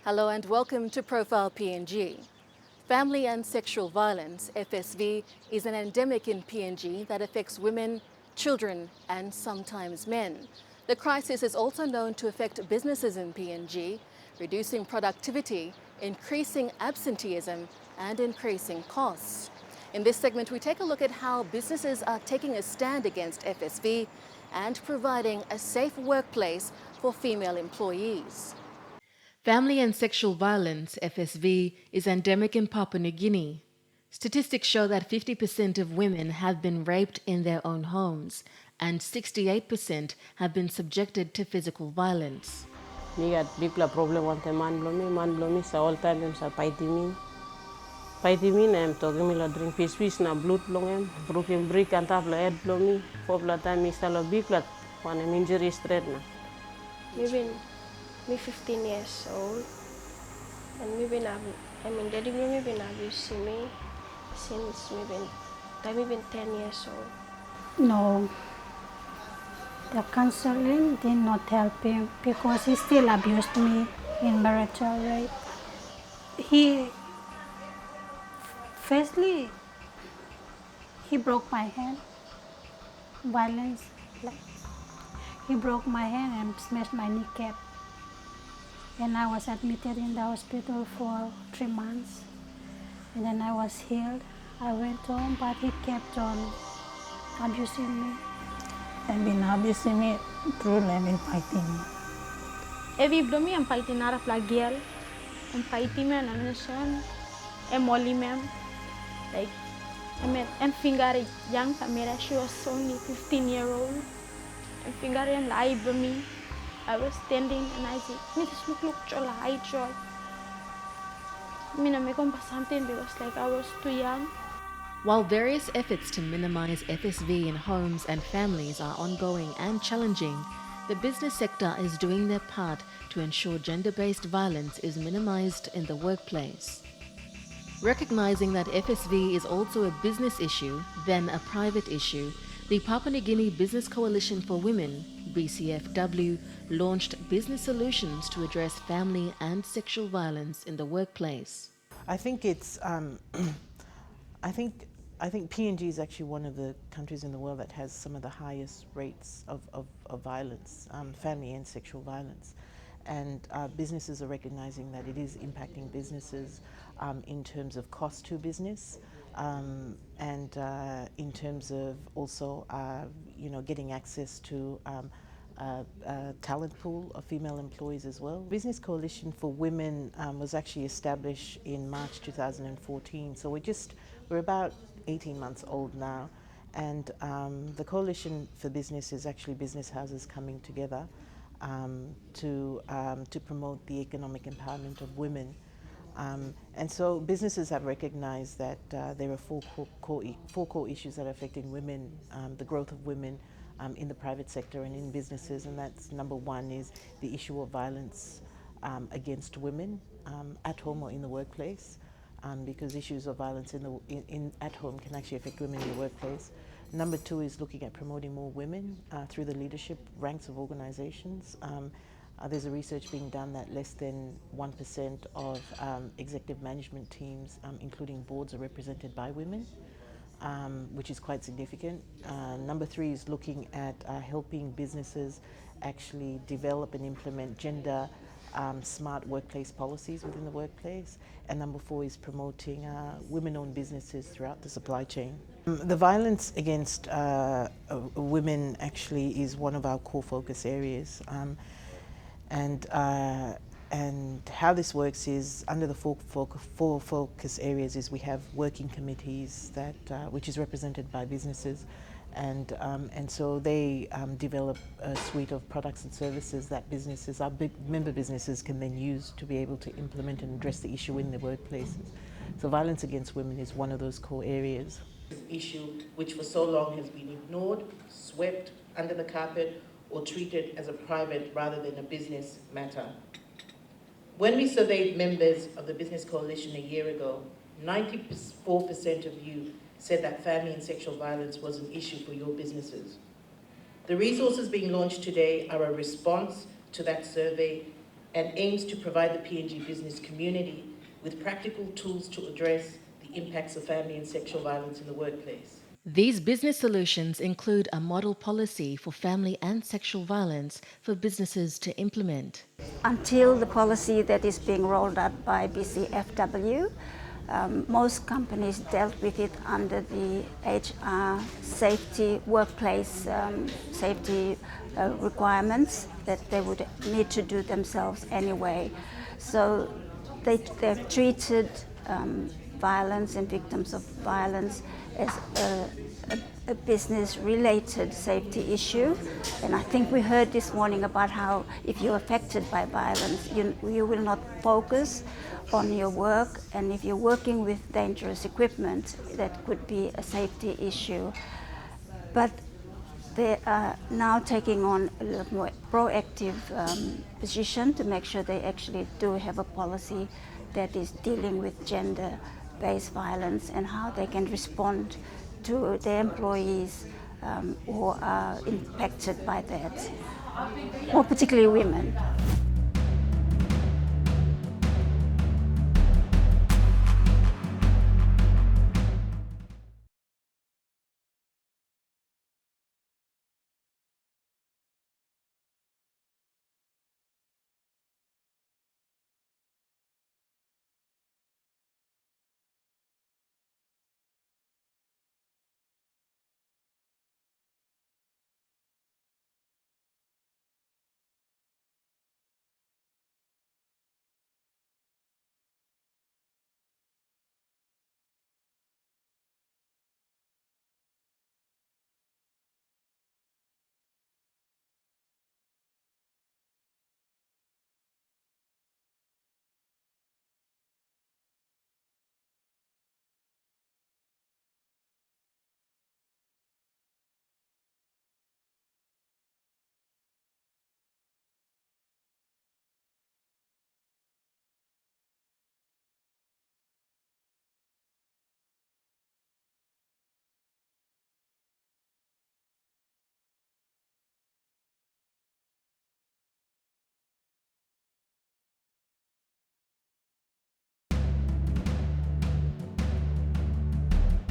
Hello and welcome to Profile PNG. Family and sexual violence, FSV, is an endemic in PNG that affects women, children and sometimes men. The crisis is also known to affect businesses in PNG, reducing productivity, increasing absenteeism and increasing costs. In this segment, we take a look at how businesses are taking a stand against FSV and providing a safe workplace for female employees. Family and sexual violence, FSV, is endemic in Papua New Guinea. Statistics show that 50% of women have been raped in their own homes and 68% have been subjected to physical violence. Me got big problem one time man blow me so all time them sa paiti me na em talking me la drink peace na blood long em broken brick and tap la head blow me pop la time me sa la big la one em injury straight na. Maybe me 15 years old, and daddy me been abusing me since me been 10 years old. No, the counseling did not help him because he still abused me in marital rape. Firstly, he broke my hand, violence, he broke my hand and smashed my kneecap. And I was admitted in the hospital for 3 months. And then I was healed. I went home, but he kept on abusing me. And been abusing me through been fighting me. Every blow me, I'm fighting out of like girl. I'm fighting me and I'm son. I'm molly ma'am. Like, I'm finger young Camera, she was only 15-year-old. I'm finger and lie by me. I was standing and I said, me just look chola, I chol. Me na make something because like I was too young. While various efforts to minimize FSV in homes and families are ongoing and challenging, the business sector is doing their part to ensure gender-based violence is minimized in the workplace. Recognizing that FSV is also a business issue, then a private issue, the Papua New Guinea Business Coalition for Women, BCFW, launched business solutions to address family and sexual violence in the workplace. I think it's, I think PNG is actually one of the countries in the world that has some of the highest rates of violence, family and sexual violence. And businesses are recognizing that it is impacting businesses in terms of cost to business and in terms of also, getting access to talent pool of female employees as well. Business Coalition for Women was actually established in March 2014, so we're about 18 months old now, and the Coalition for Business is actually business houses coming together to promote the economic empowerment of women. And so businesses have recognized that there are four core issues that are affecting women, the growth of women in the private sector and in businesses, and that's number one is the issue of violence against women at home or in the workplace, because issues of violence at home can actually affect women in the workplace. Number two is looking at promoting more women through the leadership ranks of organizations. There's a research being done that less than 1% of executive management teams, including boards, are represented by women, which is quite significant. Number three is looking at helping businesses actually develop and implement gender smart workplace policies within the workplace. And number four is promoting women-owned businesses throughout the supply chain. The violence against women actually is one of our core focus areas. And how this works is under the four focus areas is we have working committees that which is represented by businesses, and so they develop a suite of products and services that businesses, our big member businesses, can then use to be able to implement and address the issue in their workplaces. So violence against women is one of those core areas. This issue, which for so long has been ignored, swept under the carpet, or treated as a private rather than a business matter. When we surveyed members of the Business Coalition a year ago, 94% of you said that family and sexual violence was an issue for your businesses. The resources being launched today are a response to that survey and aims to provide the PNG business community with practical tools to address the impacts of family and sexual violence in the workplace. These business solutions include a model policy for family and sexual violence for businesses to implement. Until the policy that is being rolled out by BCFW, most companies dealt with it under the HR safety, workplace safety requirements that they would need to do themselves anyway. So they've treated violence and victims of violence as a business-related safety issue. And I think we heard this morning about how if you're affected by violence, you will not focus on your work, and if you're working with dangerous equipment, that could be a safety issue. But they are now taking on a little more proactive position to make sure they actually do have a policy that is dealing with gender-based violence and how they can respond to their employees who are impacted by that, more particularly women.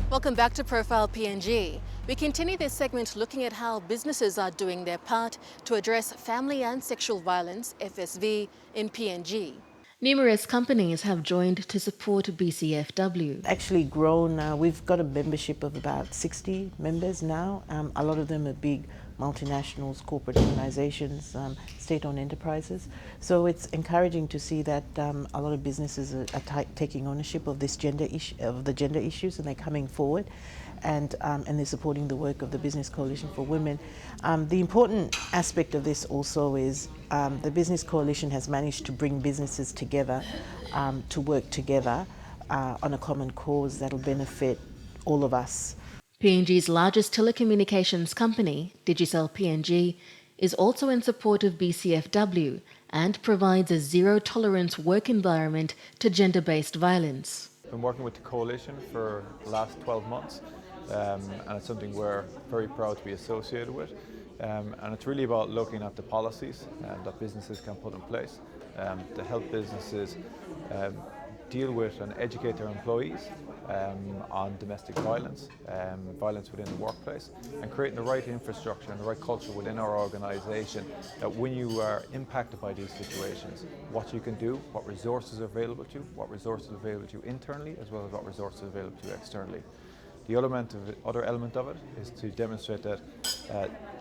Welcome back to Profile PNG. We continue this segment looking at how businesses are doing their part to address family and sexual violence, FSV, in PNG. Numerous companies have joined to support BCFW. Actually grown, we've got a membership of about 60 members now. A lot of them are big multinationals, corporate organizations, state-owned enterprises. So it's encouraging to see that a lot of businesses are taking ownership of this gender issues, and they're coming forward, and they're supporting the work of the Business Coalition for Women. The important aspect of this also is the Business Coalition has managed to bring businesses together to work together on a common cause that will benefit all of us. PNG's largest telecommunications company, Digicel PNG, is also in support of BCFW and provides a zero-tolerance work environment to gender-based violence. I've been working with the coalition for the last 12 months, and it's something we're very proud to be associated with. And it's really about looking at the policies that businesses can put in place to help businesses deal with and educate their employees on domestic violence, violence within the workplace, and creating the right infrastructure and the right culture within our organisation that when you are impacted by these situations, what you can do, what resources are available to you, what resources are available to you internally, as well as what resources are available to you externally. The other element of it is to demonstrate that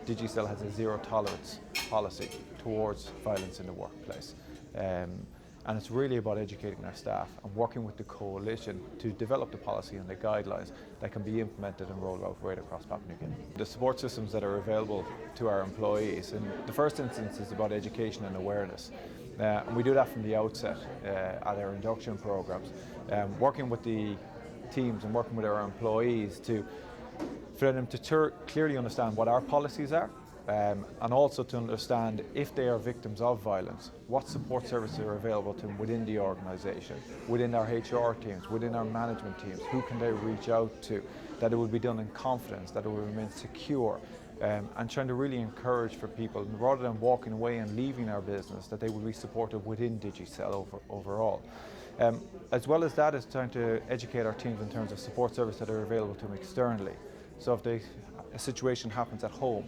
Digicel has a zero tolerance policy towards violence in the workplace. And it's really about educating our staff and working with the coalition to develop the policy and the guidelines that can be implemented and rolled out right across Papua New Guinea. The support systems that are available to our employees, in the first instance, is about education and awareness. And we do that from the outset at our induction programs, working with the teams and working with our employees for them to clearly understand what our policies are, and also to understand if they are victims of violence, what support services are available to them within the organisation, within our HR teams, within our management teams, who can they reach out to, that it will be done in confidence, that it will remain secure, and trying to really encourage for people, rather than walking away and leaving our business, that they will be supported within Digicel overall. As well as that is trying to educate our teams in terms of support services that are available to them externally. So if a situation happens at home,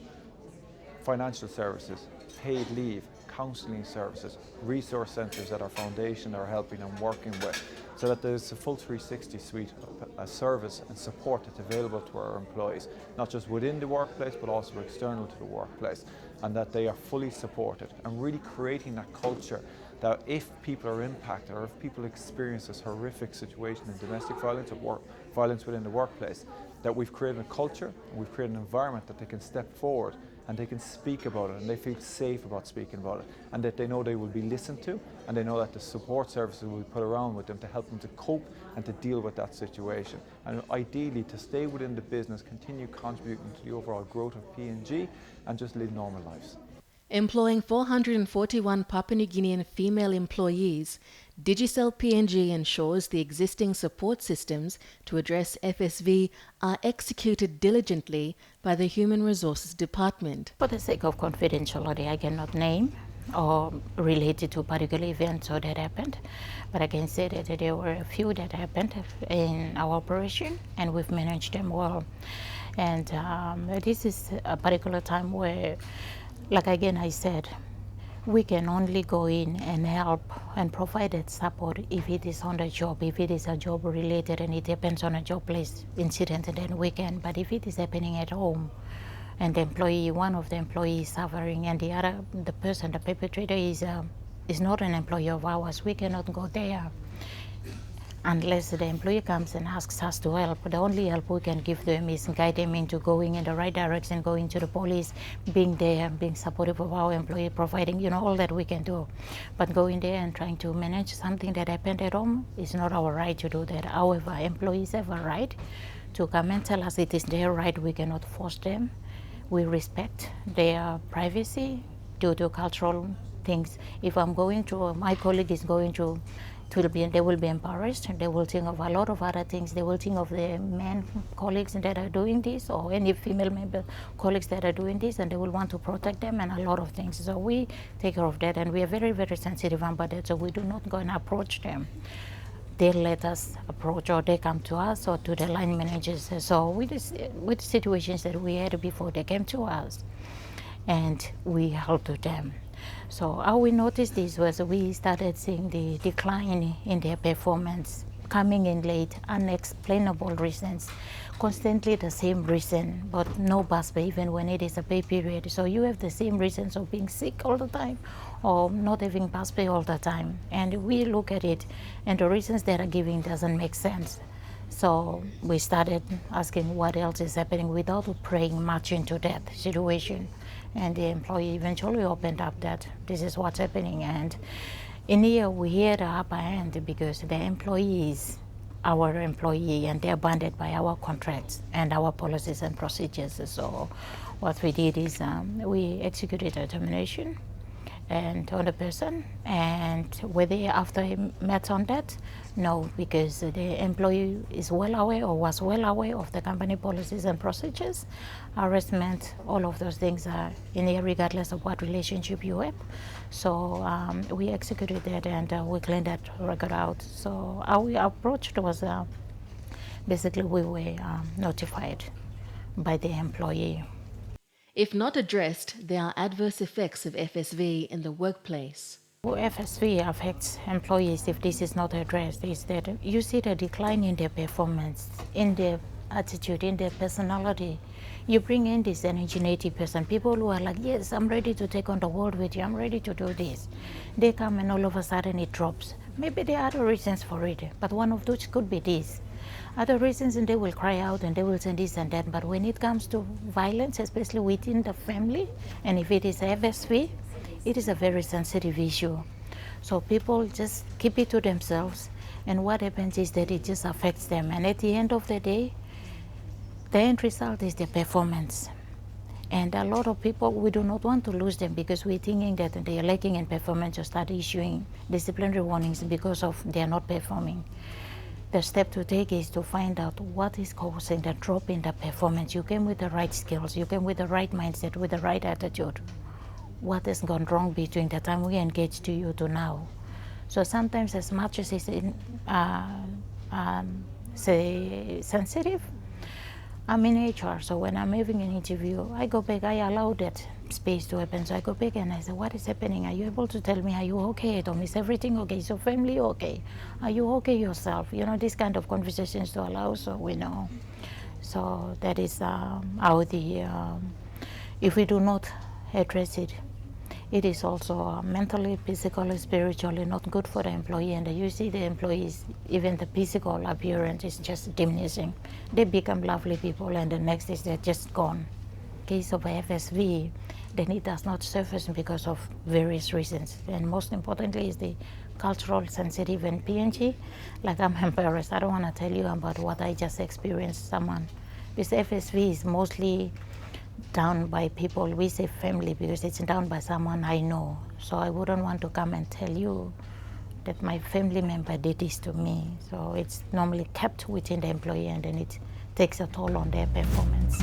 financial services, paid leave, counselling services, resource centres that our foundation are helping and working with, so that there's a full 360 suite of service and support that's available to our employees, not just within the workplace but also external to the workplace, and that they are fully supported, and really creating that culture that if people are impacted or if people experience this horrific situation in domestic violence or violence within the workplace, that we've created a culture and we've created an environment that they can step forward and they can speak about it, and they feel safe about speaking about it, and that they know they will be listened to, and they know that the support services will be put around with them to help them to cope and to deal with that situation. And ideally to stay within the business, continue contributing to the overall growth of PNG and just live normal lives. Employing 441 Papua New Guinean female employees, Digicel PNG ensures the existing support systems to address FSV are executed diligently by the Human Resources Department. For the sake of confidentiality, I cannot name or related to particular events or that happened, but I can say that there were a few that happened in our operation and we've managed them well. And this is a particular time where, like again I said, we can only go in and help and provide that support if it is on the job, if it is a job related and it depends on a job place incident, and then we can. But if it is happening at home and the employee, one of the employees is suffering and the person, the perpetrator is not an employee of ours, we cannot go there unless the employee comes and asks us to help. The only help we can give them is guide them into going in the right direction, going to the police, being there, being supportive of our employee, providing, all that we can do. But going there and trying to manage something that happened at home is not our right to do that. However, employees have a right to come and tell us it is their right. We cannot force them. We respect their privacy due to cultural things. If I'm going to, my colleague is going to they will be embarrassed, and they will think of a lot of other things. They will think of the men colleagues that are doing this, or any female member colleagues that are doing this, and they will want to protect them and a lot of things. So we take care of that, and we are very, very sensitive about that, so we do not go and approach them. They let us approach, or they come to us or to the line managers. So with situations that we had before, they came to us and we helped them. So how we noticed this was we started seeing the decline in their performance, coming in late, unexplainable reasons, constantly the same reason, but no bus pay even when it is a pay period. So you have the same reasons of being sick all the time or not having bus pay all the time. And we look at it and the reasons they are giving doesn't make sense. So we started asking what else is happening without praying much into that situation. And the employee eventually opened up that this is what's happening. And in here we had the upper hand because the employee is our employee and they're bounded by our contracts and our policies and procedures. So what we did is we executed a termination and on the person, and were they after met on that? No, because the employee is well aware or was well aware of the company policies and procedures. Harassment, all of those things are in here regardless of what relationship you have. So we executed that and we cleaned that record out. So how we approached was basically we were notified by the employee. If not addressed, there are adverse effects of FSV in the workplace. FSV affects employees if this is not addressed, is that you see the decline in their performance, in their attitude, in their personality. You bring in this energy person, people who are like, yes, I'm ready to take on the world with you, I'm ready to do this. They come and all of a sudden it drops. Maybe there are other reasons for it, but one of those could be this. Other reasons, and they will cry out and they will say this and that, but when it comes to violence, especially within the family, and if it is FSV, it is a very sensitive issue. So people just keep it to themselves, and what happens is that it just affects them, and at the end of the day, the end result is their performance. And a lot of people, we do not want to lose them because we're thinking that they are lacking in performance to start issuing disciplinary warnings because of they are not performing. the step to take is to find out what is causing the drop in the performance. You came with the right skills, you came with the right mindset, with the right attitude. What has gone wrong between the time we engaged to you to now? So sometimes, as much as it's say sensitive, I'm in HR, so when I'm having an interview, I go back, I allow that space to happen. So I go back and I say, what is happening? Are you able to tell me, are you okay, Tom? Is everything okay? Is your family okay? Are you okay yourself? You know, this kind of conversations to allow, so we know. So that is how if we do not address it, it is also mentally, physically, spiritually not good for the employee. And you see the employees, even the physical appearance is just diminishing. They become lovely people and the next is they're just gone. Case of FSV, then it does not surface because of various reasons. And most importantly is the cultural sensitive and PNG. Like, I'm embarrassed, I don't want to tell you about what I just experienced. Someone, this FSV is mostly done by people, we say family because it's done by someone I know. So I wouldn't want to come and tell you that my family member did this to me. So it's normally kept within the employee and then it takes a toll on their performance.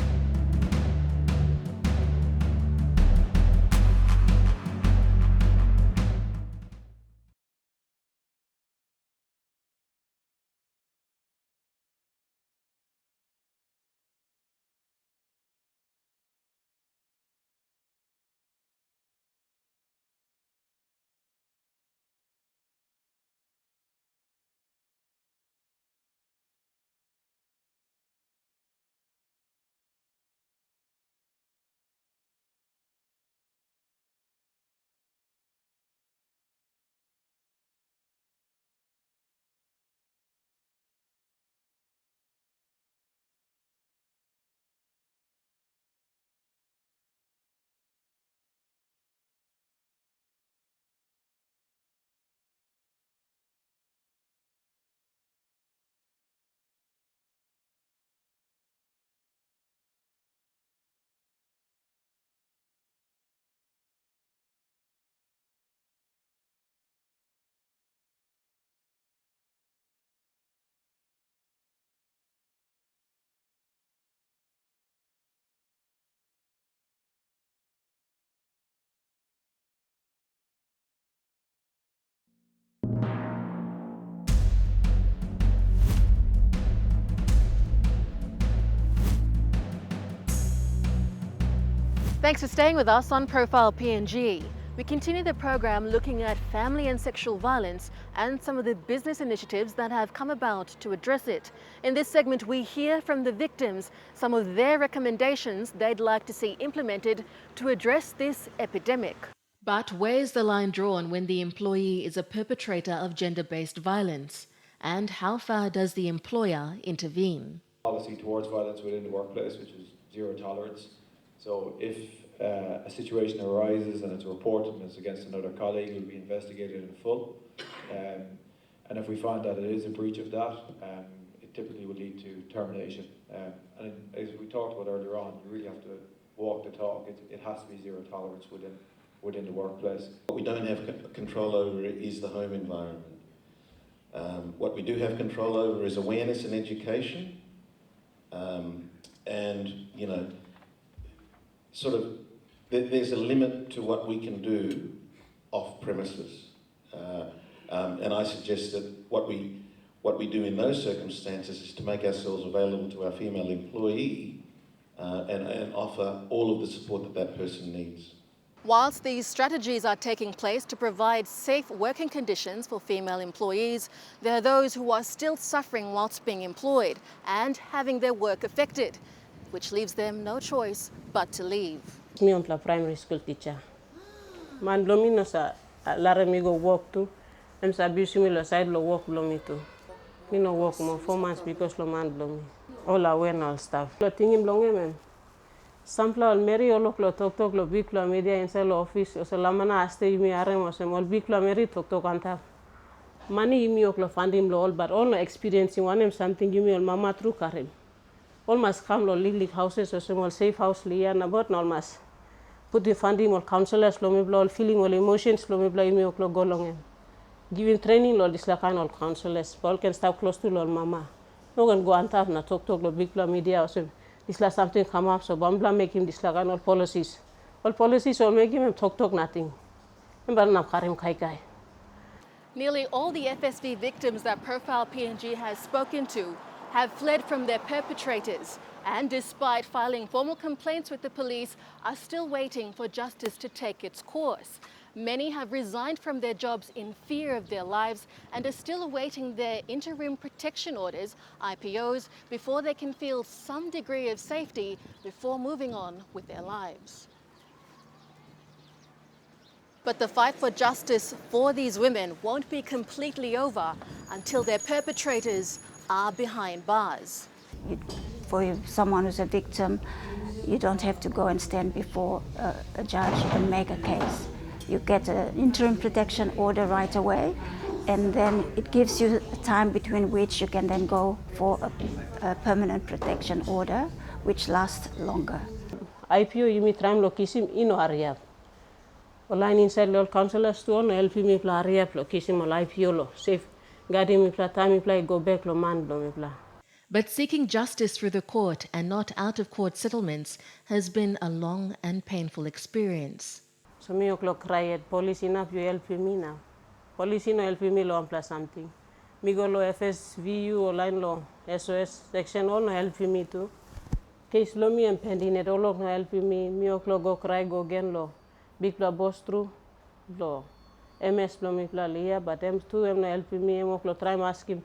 Thanks for staying with us on Profile PNG. We continue the program looking at family and sexual violence and some of the business initiatives that have come about to address it. In this segment, we hear from the victims some of their recommendations they'd like to see implemented to address this epidemic. But where's the line drawn when the employee is a perpetrator of gender-based violence? And how far does the employer intervene? Policy towards violence within the workplace, which is zero tolerance. So if a situation arises and it's reported and it's against another colleague, it will be investigated in full. And if we find that it is a breach of that, it typically will lead to termination. And as we talked about earlier on, you really have to walk the talk. It has to be zero tolerance within the workplace. What we don't have control over is the home environment. What we do have control over is awareness and education. And, you know, sort of, there's a limit to what we can do off premises. And I suggest that what we do in those circumstances is to make ourselves available to our female employee and offer all of the support that that person needs. Whilst these strategies are taking place to provide safe working conditions for female employees, there are those who are still suffering whilst being employed and having their work affected, which leaves them no choice but to leave. Me on the primary school teacher. Man blomi no sa lare me go work too. I'm sa abuse me lo side lo work blomi too. Me no work more 4 months because lo man blomi. All aware and all stuff. Lo tingim blonge men. Sampla ol meri olo klo tok lo big lo media inside lo office o se lamana aste imi arem o se mol big lo meri tok anta. Mani imi oklo fandim lo all but all no experiencing one em something imi ol mama through karim. Almost come lo lig houses or small safe house liya na bot na almost put the funding or counselors lo me blo feeling or emotions lo me blo imi oklo golong em. giving training lo this la kind of counselors. All can stop close to lo mama. No can go and talk na talk lo big la media or so. This la something come up so bambla make him this la kind of policies. All policies all make him talk nothing. Mbara na karim kai. Nearly all the FSV victims that Profile PNG has spoken to have fled from their perpetrators and, despite filing formal complaints with the police, are still waiting for justice to take its course. Many have resigned from their jobs in fear of their lives and are still awaiting their interim protection orders, IPOs, before they can feel some degree of safety before moving on with their lives. But the fight for justice for these women won't be completely over until their perpetrators are behind bars. For someone who's a victim, you don't have to go and stand before a judge and make a case. You get an interim protection order right away, and then it gives you time between which you can then go for a permanent protection order, which lasts longer. IPO you meet time lokisim ino area. Online inside lo counselors to no help me pla area lokisim ol IPO lo safe guarding me pla time me pla go back lo man lo me pla. But seeking justice through the court and not out-of-court settlements has been a long and painful experience. So me o'clock riot, police enough you help me now. Police no help me lo ampla something. Me go lo FSVU or line lo SOS section all no help me too. Case lo me and pending it all no help me. Me o'clock go cry go again lo. Big pla boss through lo. MS lo me pla liya but M2 no help me. M o'clock try ask him.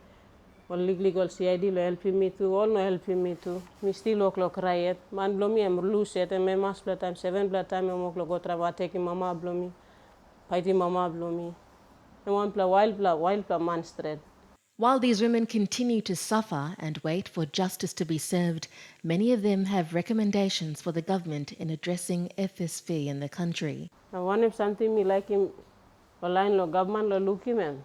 All legal CID lo helping me too, all no helping me too. Me still o'clock riot. Man blow me, I'm lose it, and my mass blood time, 7 blood time, I'm o'clock go try taking mama blow me. Fighting mama blow me. And one play wild play man straight. While these women continue to suffer and wait for justice to be served, many of them have recommendations for the government in addressing FSV in the country. Now one of something me like him, online lo government lo look him.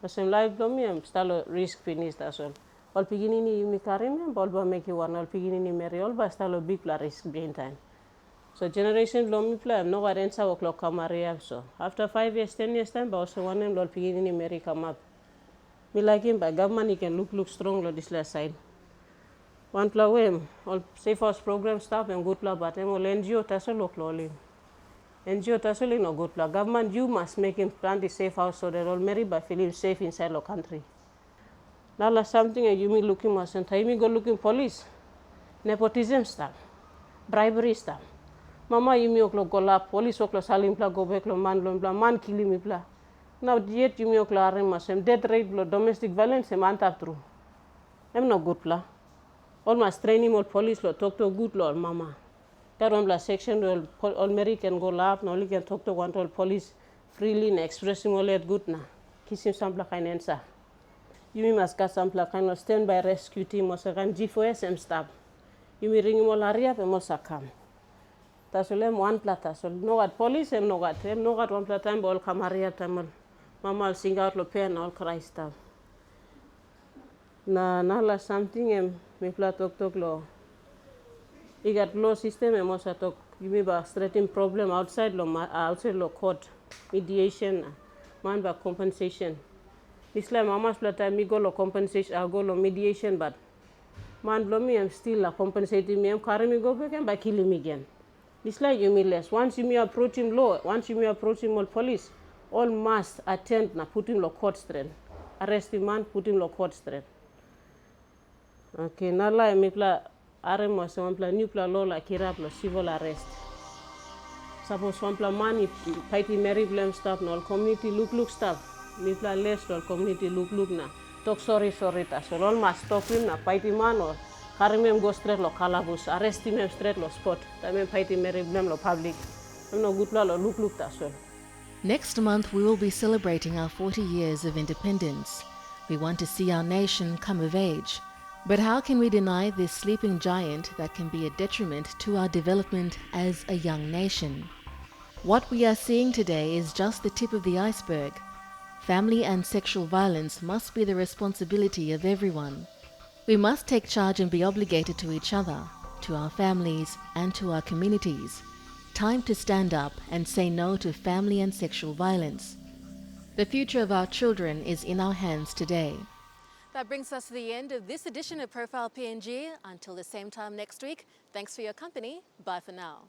Masem live lo me am stalo risk finish as well. All beginning you me carry me, all ba make you one all beginning marry all ba stalo big la risk being time. So generation lo me play no warrants our clock come so. After 5 years, 10 years time, but also one name all beginning marry come up. Me like him by government he can look strong lo this last side. One pla him all safe house program staff and good pla but all NGO taso lo clolin. NGO tasoli no good pla. Government you must make him plan the safe house so that all marry by feeling safe inside the country. Now something you me looking mas and time me go looking police. Nepotism stuff. Bribery stuff. Mama you me oklo go la police oklo salim pla go back lo man killing me pla. Now yet you me oklo arem mas death rate lo domestic violence man tap through. I'm no good pla. All must training all police lo talk to good lo mama. That section all Mary can go laugh, no only can talk to one to police freely and express him all that good na. Kiss him some kind answer. You must get some kind of standby rescue team or second G4S and stuff. You may ring him all area and also come. That's all one plata. So no at police and no at him, no at one plata time all come area time. Mama will sing out lo pen all cry stuff. Na something me pla talk lo. You got law system and most talk you may be threatening problem outside lo court mediation man by compensation. This like mama's blood time me go lo compensation I go lo mediation but man blow me I'm still compensating me I'm carrying me go back and by killing me again. This like you me less. Once you me approach him law, once you me approach him all police, all must attend na put him lo court straight. Arrest the man, put him lo court straight. Okay, now like me pla arem was one pla new pla law like kirap lo civil arrest. Suppose one pla money fighting Mary blame stuff no community look stuff. Me pla less no community look na. Talk sorry ta. So all must stop him na fighting man or carry him go straight lo calabus. Arrest him straight lo spot. Time fighting Mary blame lo public. I'm no good pla lo look ta so. Next month we will be celebrating our 40 years of independence. We want to see our nation come of age. But how can we deny this sleeping giant that can be a detriment to our development as a young nation? What we are seeing today is just the tip of the iceberg. Family and sexual violence must be the responsibility of everyone. We must take charge and be obligated to each other, to our families, and to our communities. Time to stand up and say no to family and sexual violence. The future of our children is in our hands today. That brings us to the end of this edition of Profile PNG. Until the same time next week, thanks for your company. Bye for now.